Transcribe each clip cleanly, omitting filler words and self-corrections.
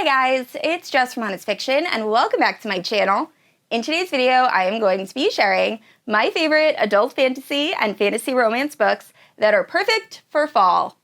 Hi guys, it's Jess from Honest Fiction and welcome back to my channel. In today's video, I am going to be sharing my favorite adult fantasy and fantasy romance books that are perfect for fall.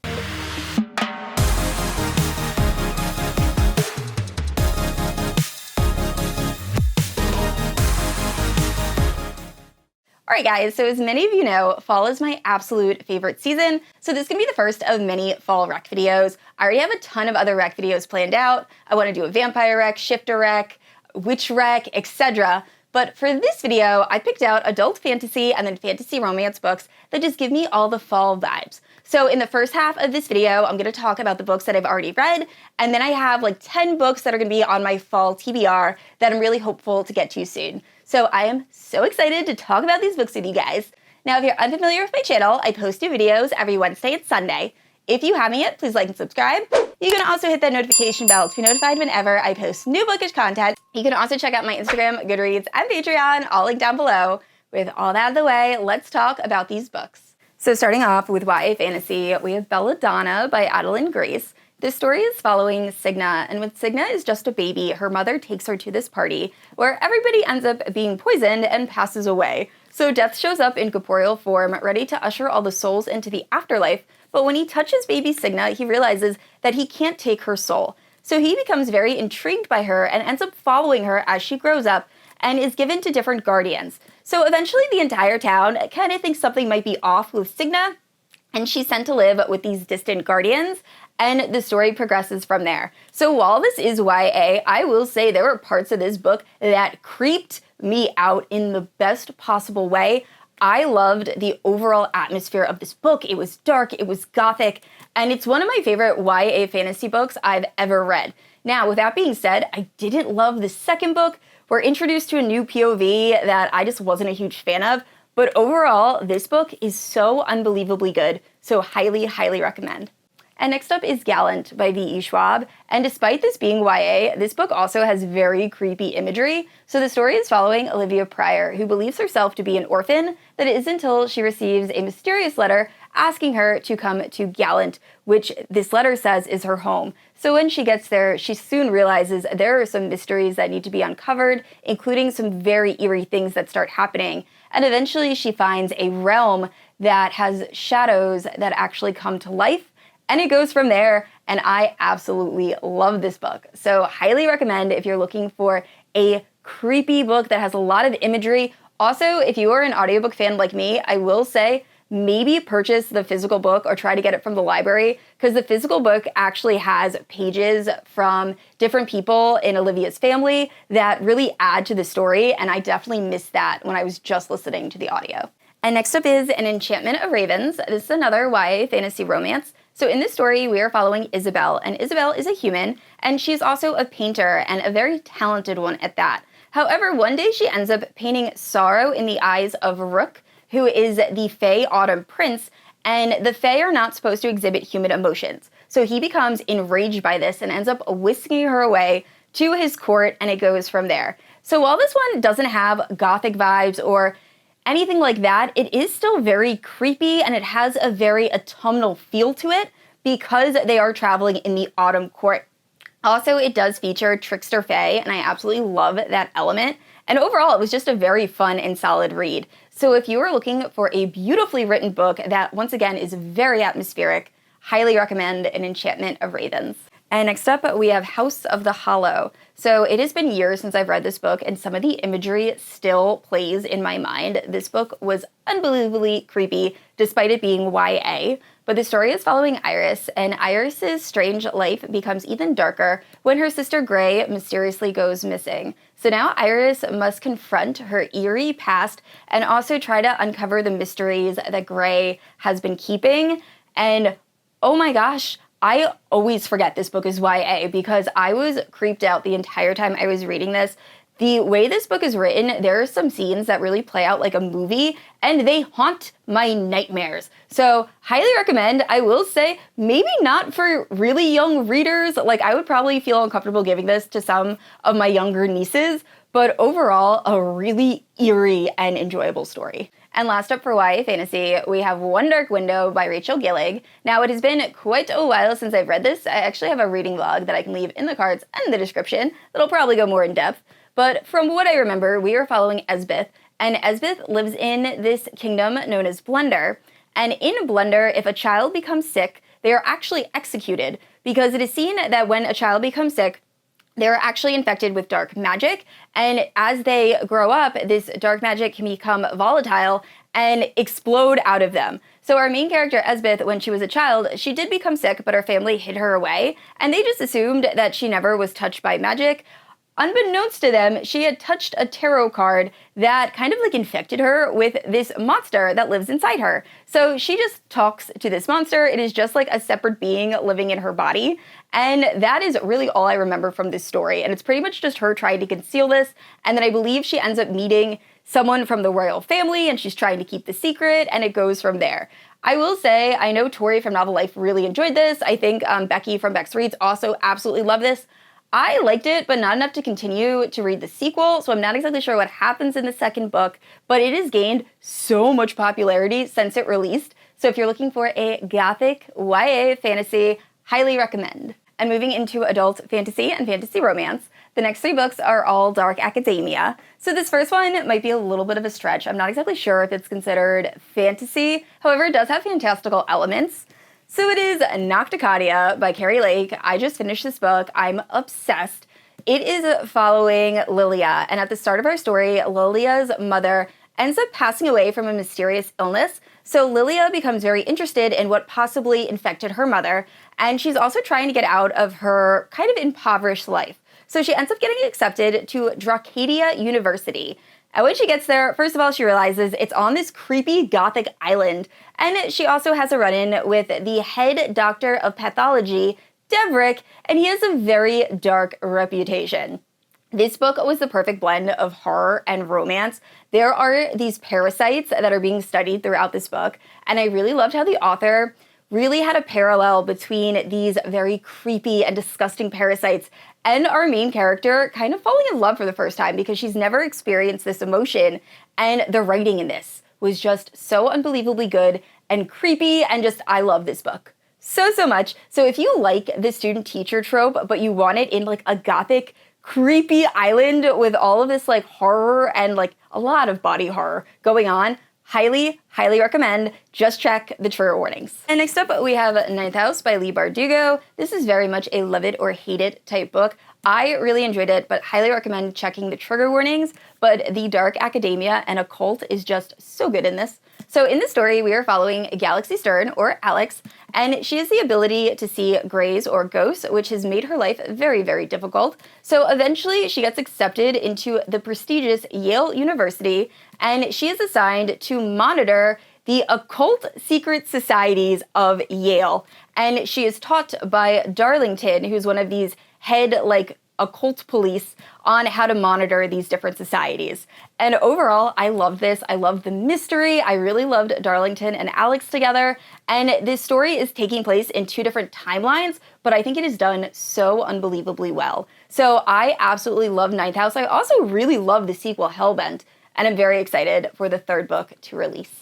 Alright guys, so as many of you know, fall is my absolute favorite season, so this is going to be the first of many fall rec videos. I already have a ton of other rec videos planned out. I want to do a vampire rec, shifter rec, witch rec, etc. But for this video, I picked out adult fantasy and then fantasy romance books that just give me all the fall vibes. So in the first half of this video, I'm going to talk about the books that I've already read, and then I have like 10 books that are going to be on my fall TBR that I'm really hopeful to get to soon. So I am so excited to talk about these books with you guys. Now, if you're unfamiliar with my channel, I post new videos every Wednesday and Sunday. If you haven't yet, please like and subscribe. You can also hit that notification bell to be notified whenever I post new bookish content. You can also check out my Instagram, Goodreads, and Patreon, all linked down below. With all that out of the way, let's talk about these books. So starting off with YA fantasy, we have Belladonna by Adalyn Grace. This story is following Signa, and when Signa is just a baby, her mother takes her to this party where everybody ends up being poisoned and passes away. So Death shows up in corporeal form, ready to usher all the souls into the afterlife, but when he touches baby Signa, he realizes that he can't take her soul. So he becomes very intrigued by her and ends up following her as she grows up and is given to different guardians. So eventually the entire town kind of thinks something might be off with Signa, and she's sent to live with these distant guardians, and the story progresses from there. So while this is YA, I will say there were parts of this book that creeped me out in the best possible way. I loved the overall atmosphere of this book. It was dark, it was gothic, and it's one of my favorite YA fantasy books I've ever read. Now, with that being said, I didn't love the second book. We're introduced to a new POV that I just wasn't a huge fan of, but overall, this book is so unbelievably good, so highly, highly recommend. And next up is Gallant by V.E Shwab, and despite this being YA, this book also has very creepy imagery. So the story is following Olivia Pryor, who believes herself to be an orphan, that it isn't until she receives a mysterious letter asking her to come to Gallant, which this letter says is her home. So when she gets there, she soon realizes there are some mysteries that need to be uncovered, including some very eerie things that start happening. And eventually she finds a realm that has shadows that actually come to life, and it goes from there, and I absolutely love this book. So highly recommend if you're looking for a creepy book that has a lot of imagery. Also, if you are an audiobook fan like me, I will say maybe purchase the physical book or try to get it from the library, because the physical book actually has pages from different people in Olivia's family that really add to the story, and I definitely missed that when I was just listening to the audio. And next up is An Enchantment of Ravens. This is another YA fantasy romance. So in this story, we are following Isabel, and Isabel is a human, and she's also a painter, and a very talented one at that. However, one day she ends up painting sorrow in the eyes of Rook, who is the Fae Autumn Prince, and the Fae are not supposed to exhibit human emotions. So he becomes enraged by this and ends up whisking her away to his court, and it goes from there. So while this one doesn't have gothic vibes or anything like that, it is still very creepy, and it has a very autumnal feel to it because they are traveling in the autumn court. Also, it does feature trickster fae, and I absolutely love that element. And overall, it was just a very fun and solid read. So if you are looking for a beautifully written book that, once again, is very atmospheric, highly recommend An Enchantment of Ravens. And next up, we have House of the Hollow. So it has been years since I've read this book, and some of the imagery still plays in my mind. This book was unbelievably creepy, despite it being YA. But the story is following Iris, and Iris's strange life becomes even darker when her sister Gray mysteriously goes missing. So now Iris must confront her eerie past and also try to uncover the mysteries that Gray has been keeping. And oh my gosh, I always forget this book is YA because I was creeped out the entire time I was reading this. The way this book is written, there are some scenes that really play out like a movie, and they haunt my nightmares. So highly recommend. I will say maybe not for really young readers. Like, I would probably feel uncomfortable giving this to some of my younger nieces, but overall a really eerie and enjoyable story. And last up for YA Fantasy, we have One Dark Window by Rachel Gillig. Now, it has been quite a while since I've read this. I actually have a reading vlog that I can leave in the cards and the description that'll probably go more in depth. But from what I remember, we are following Esbeth, and Esbeth lives in this kingdom known as Blunder. And in Blunder, if a child becomes sick, they are actually executed, because it is seen that when a child becomes sick, they're actually infected with dark magic, and as they grow up, this dark magic can become volatile and explode out of them. So our main character, Esbeth, when she was a child, she did become sick, but her family hid her away, and they just assumed that she never was touched by magic. Unbeknownst to them, she had touched a tarot card that kind of like infected her with this monster that lives inside her. So she just talks to this monster. It is just like a separate being living in her body. And that is really all I remember from this story. And it's pretty much just her trying to conceal this. And then I believe she ends up meeting someone from the royal family and she's trying to keep the secret, and it goes from there. I will say, I know Tori from Novel Life really enjoyed this. I think Becky from Bex Reads also absolutely loved this. I liked it, but not enough to continue to read the sequel, so I'm not exactly sure what happens in the second book, but it has gained so much popularity since it released. So if you're looking for a Gothic YA fantasy, highly recommend. And moving into adult fantasy and fantasy romance, the next 3 books are all dark academia. So this first one might be a little bit of a stretch. I'm not exactly sure if it's considered fantasy. However, it does have fantastical elements. So it is Nocticadia by Keri Leigh. I just finished this book. I'm obsessed. It is following Lilia, and at the start of our story, Lilia's mother ends up passing away from a mysterious illness. So Lilia becomes very interested in what possibly infected her mother, and she's also trying to get out of her kind of impoverished life. So she ends up getting accepted to Nocticadia University. And when she gets there, first of all, she realizes it's on this creepy Gothic island, and she also has a run-in with the head doctor of pathology, Devrick, and he has a very dark reputation. This book was the perfect blend of horror and romance. There are these parasites that are being studied throughout this book, and I really loved how the author really had a parallel between these very creepy and disgusting parasites and our main character kind of falling in love for the first time because she's never experienced this emotion, and the writing in this was just so unbelievably good and creepy, and just, I love this book so much. So if you like the student-teacher trope, but you want it in like a Gothic, creepy island with all of this like horror and like a lot of body horror going on, highly recommend. Just check the trigger warnings. And next up, we have Ninth House by Leigh Bardugo. This is very much a love it or hate it type book. I really enjoyed it, but highly recommend checking the trigger warnings. But the dark academia and occult is just so good in this. So in this story, we are following Galaxy Stern, or Alex, and she has the ability to see greys or ghosts, which has made her life very difficult. So eventually she gets accepted into the prestigious Yale University, and she is assigned to monitor the occult secret societies of Yale. And she is taught by Darlington, who's one of these head, like, occult police, on how to monitor these different societies. And overall, I loved this. I loved the mystery. I really loved Darlington and Alex together. And this story is taking place in 2 different timelines, but I think it is done so unbelievably well. So I absolutely love Ninth House. I also really love the sequel, Hellbent, and I'm very excited for the 3rd book to release.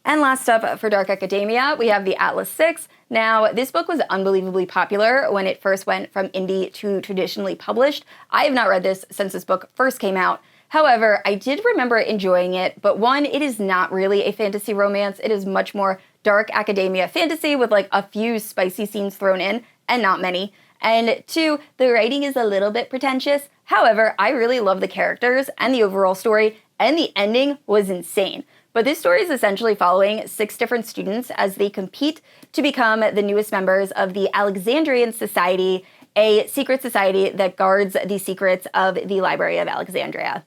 And last up for Dark Academia, we have the Atlas 6. Now, this book was unbelievably popular when it first went from indie to traditionally published. I have not read this since this book first came out. However, I did remember enjoying it, but 1, it is not really a fantasy romance. It is much more dark academia fantasy with like a few spicy scenes thrown in, and not many. And 2, the writing is a little bit pretentious. However, I really love the characters and the overall story, and the ending was insane. But this story is essentially following 6 different students as they compete to become the newest members of the Alexandrian Society, a secret society that guards the secrets of the Library of Alexandria.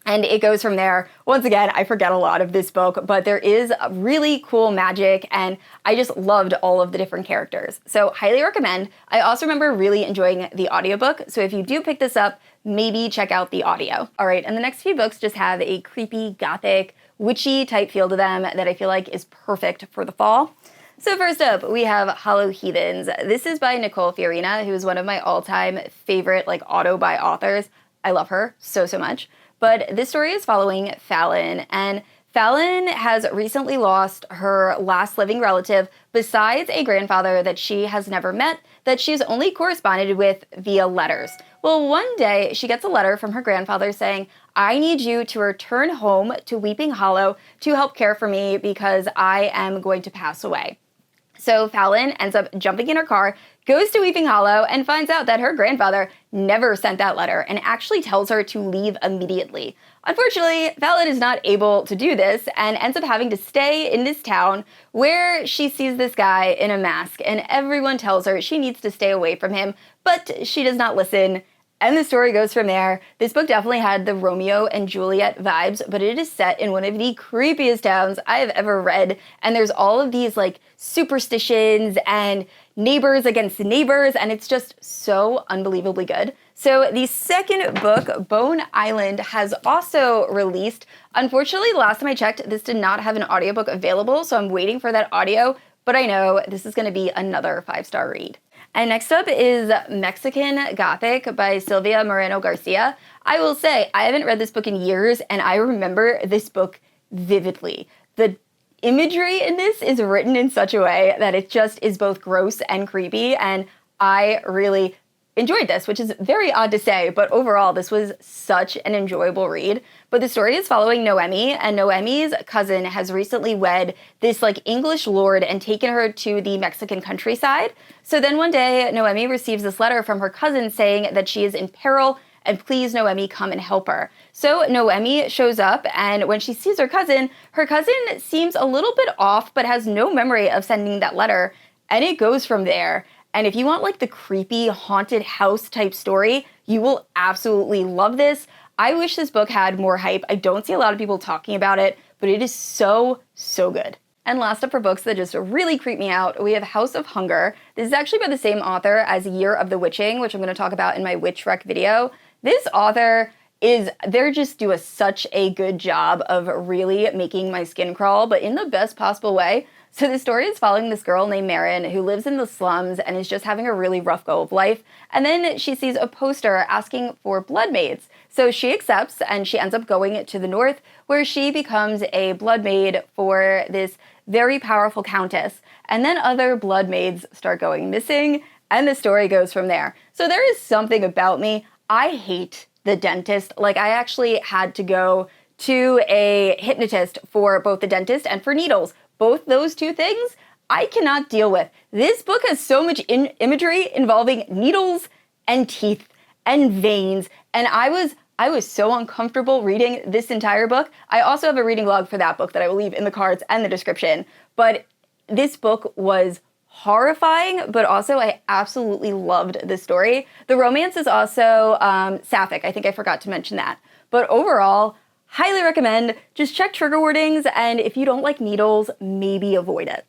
And it goes from there. Once again, I forget a lot of this book, but there is really cool magic, and I just loved all of the different characters. So highly recommend. I also remember really enjoying the audiobook, so if you do pick this up, maybe check out the audio. All right, and the next few books just have a creepy, gothic, witchy type feel to them that I feel like is perfect for the fall. So first up, we have Hollow Heathens. This is by Nicole Fiorina, who is one of my all-time favorite like auto-buy authors. I love her so much. But this story is following Fallon, and Fallon has recently lost her last living relative besides a grandfather that she has never met, that she's only corresponded with via letters. Well, one day she gets a letter from her grandfather saying, "I need you to return home to Weeping Hollow to help care for me because I am going to pass away." So Fallon ends up jumping in her car, goes to Weeping Hollow, and finds out that her grandfather never sent that letter and actually tells her to leave immediately. Unfortunately, Fallon is not able to do this and ends up having to stay in this town where she sees this guy in a mask, and everyone tells her she needs to stay away from him, but she does not listen. And the story goes from there. This book definitely had the Romeo and Juliet vibes, but it is set in one of the creepiest towns I have ever read. And there's all of these like superstitions and neighbors against neighbors, and it's just so unbelievably good. So the second book, Bone Island, has also released. Unfortunately, the last time I checked, this did not have an audiobook available, so I'm waiting for that audio, but I know this is going to be another 5-star read. And next up is Mexican Gothic by Silvia Moreno-Garcia. I will say, I haven't read this book in years, and I remember this book vividly. The imagery in this is written in such a way that it just is both gross and creepy, and I really enjoyed this, which is very odd to say, but overall this was such an enjoyable read. But the story is following Noemi, and Noemi's cousin has recently wed this like English lord and taken her to the Mexican countryside. So then one day Noemi receives this letter from her cousin saying that she is in peril and please Noemi come and help her. So Noemi shows up, and when she sees her cousin seems a little bit off but has no memory of sending that letter, and it goes from there. And if you want like the creepy haunted house type story, you will absolutely love this. I wish this book had more hype. I don't see a lot of people talking about it, but it is so, so good. And last up for books that just really creep me out, we have House of Hunger. This is actually by the same author as Year of the Witching, which I'm going to talk about in my Witch Rec video. This author they just do such a good job of really making my skin crawl, but in the best possible way. So the story is following this girl named Marin who lives in the slums and is just having a really rough go of life. And then she sees a poster asking for blood maids. So she accepts, and she ends up going to the north where she becomes a blood maid for this very powerful countess. And then other blood maids start going missing, and the story goes from there. So there is something about me. I hate the dentist. Like, I actually had to go to a hypnotist for both the dentist and for needles. Both those two things I cannot deal with. This book has so much imagery involving needles and teeth and veins, and I was so uncomfortable reading this entire book. I also have a reading log for that book that I will leave in the cards and the description, but this book was horrifying, but also I absolutely loved the story. The romance is also sapphic. I think I forgot to mention that. But overall, highly recommend. Just check trigger warnings, and if you don't like needles, maybe avoid it.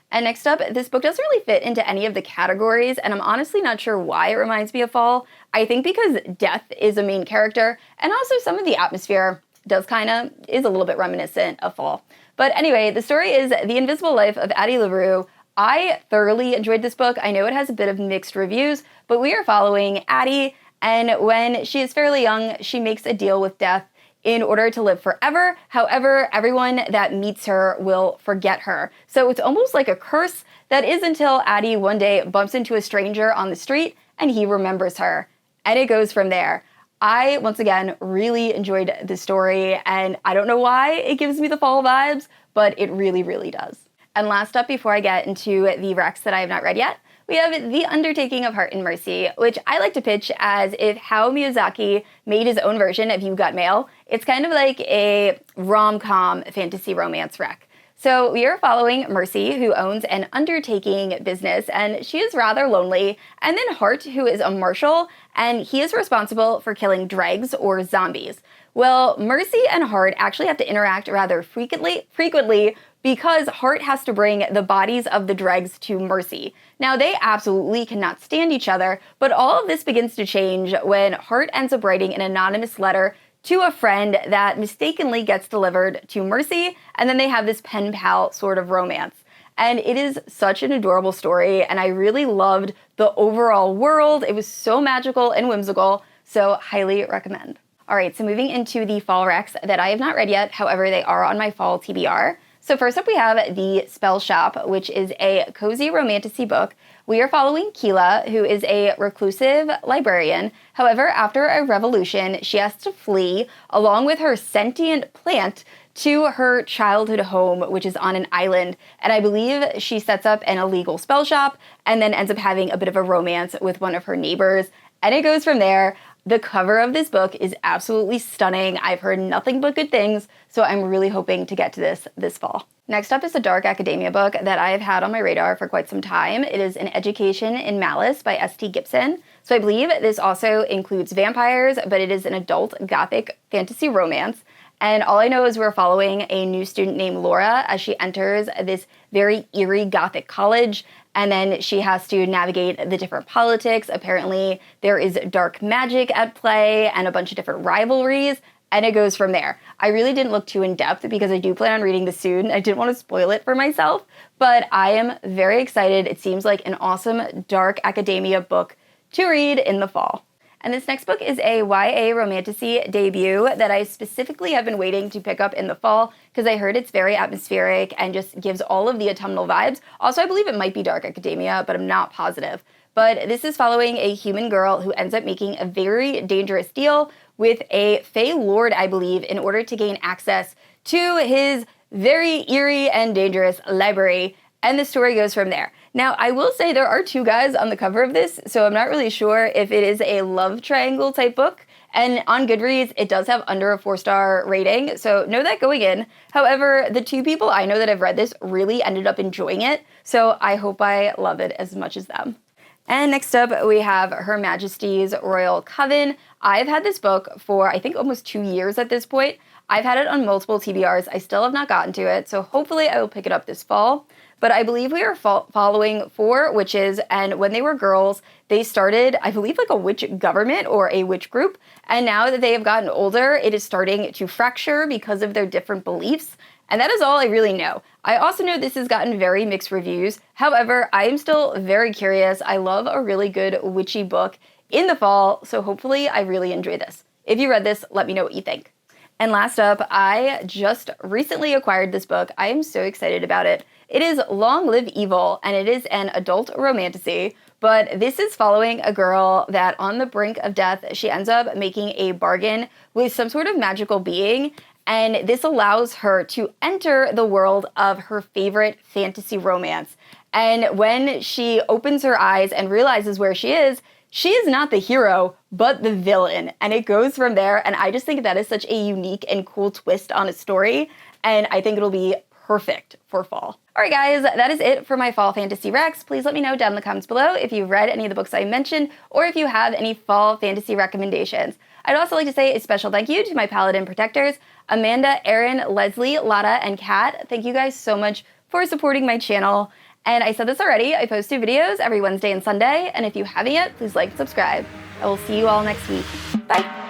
And next up, this book doesn't really fit into any of the categories, and I'm honestly not sure why it reminds me of fall. I think because death is a main character, and also some of the atmosphere is a little bit reminiscent of fall. But anyway, the story is The Invisible Life of Addie LaRue. I thoroughly enjoyed this book. I know it has a bit of mixed reviews, but we are following Addie, and when she is fairly young, she makes a deal with death in order to live forever. However, everyone that meets her will forget her. So it's almost like a curse. That is until Addie one day bumps into a stranger on the street and he remembers her. And it goes from there. I, once again, really enjoyed this story, and I don't know why it gives me the fall vibes, but it really, really does. And last up, before I get into the recs that I have not read yet, we have The Undertaking of Heart and Mercy, which I like to pitch as if Hayao Miyazaki made his own version of You've Got Mail. It's kind of like a rom-com fantasy romance rec. So we are following Mercy, who owns an undertaking business, and she is rather lonely, and then Hart, who is a marshal, and he is responsible for killing dregs or zombies. Well, Mercy and Hart actually have to interact rather frequently because Hart has to bring the bodies of the dregs to Mercy. Now, they absolutely cannot stand each other, but all of this begins to change when Hart ends up writing an anonymous letter to a friend that mistakenly gets delivered to Mercy, and then they have this pen pal sort of romance. And it is such an adorable story, and I really loved the overall world. It was so magical and whimsical, so highly recommend. All right, so moving into the fall recs that I have not read yet, however, they are on my fall TBR. So first up we have The Spell Shop, which is a cozy romantasy book. We are following Keela, who is a reclusive librarian. However, after a revolution, she has to flee along with her sentient plant to her childhood home, which is on an island. And I believe she sets up an illegal spell shop and then ends up having a bit of a romance with one of her neighbors. And it goes from there. The cover of this book is absolutely stunning. I've heard nothing but good things, so I'm really hoping to get to this fall. Next up is a dark academia book that I have had on my radar for quite some time. It is An Education in Malice by S.T. Gibson. So I believe this also includes vampires, but it is an adult Gothic fantasy romance. And all I know is we're following a new student named Laura as she enters this very eerie Gothic college, and then she has to navigate the different politics. Apparently, there is dark magic at play and a bunch of different rivalries, and it goes from there. I really didn't look too in-depth because I do plan on reading this soon. I didn't want to spoil it for myself, but I am very excited. It seems like an awesome dark academia book to read in the fall. And this next book is a YA Romantasy debut that I specifically have been waiting to pick up in the fall because I heard it's very atmospheric and just gives all of the autumnal vibes. Also, I believe it might be dark academia, but I'm not positive. But this is following a human girl who ends up making a very dangerous deal with a Fey Lord, I believe, in order to gain access to his very eerie and dangerous library. And the story goes from there. Now, I will say there are two guys on the cover of this, so I'm not really sure if it is a love triangle type book. And on Goodreads, it does have under a 4-star rating, so know that going in. However, the two people I know that have read this really ended up enjoying it, so I hope I love it as much as them. And next up, we have Her Majesty's Royal Coven. I've had this book for, I think, almost 2 years at this point. I've had it on multiple TBRs. I still have not gotten to it, so hopefully I will pick it up this fall. But I believe we are following 4 witches, and when they were girls, they started, I believe, like a witch government or a witch group. And now that they have gotten older, it is starting to fracture because of their different beliefs. And that is all I really know. I also know this has gotten very mixed reviews. However, I am still very curious. I love a really good witchy book in the fall, so hopefully I really enjoy this. If you read this, let me know what you think. And last up, I just recently acquired this book. I am so excited about it. It is Long Live Evil, and it is an adult romantasy, but this is following a girl that on the brink of death, she ends up making a bargain with some sort of magical being, and this allows her to enter the world of her favorite fantasy romance. And when she opens her eyes and realizes where she is not the hero, but the villain. And it goes from there, and I just think that is such a unique and cool twist on a story, and I think it'll be perfect for fall. All right, guys, that is it for my fall fantasy recs. Please let me know down in the comments below if you've read any of the books I mentioned or if you have any fall fantasy recommendations. I'd also like to say a special thank you to my Paladin protectors, Amanda, Erin, Leslie, Lotta, and Kat. Thank you guys so much for supporting my channel. And I said this already, I post 2 videos every Wednesday and Sunday, and if you haven't yet, please like and subscribe. I will see you all next week. Bye!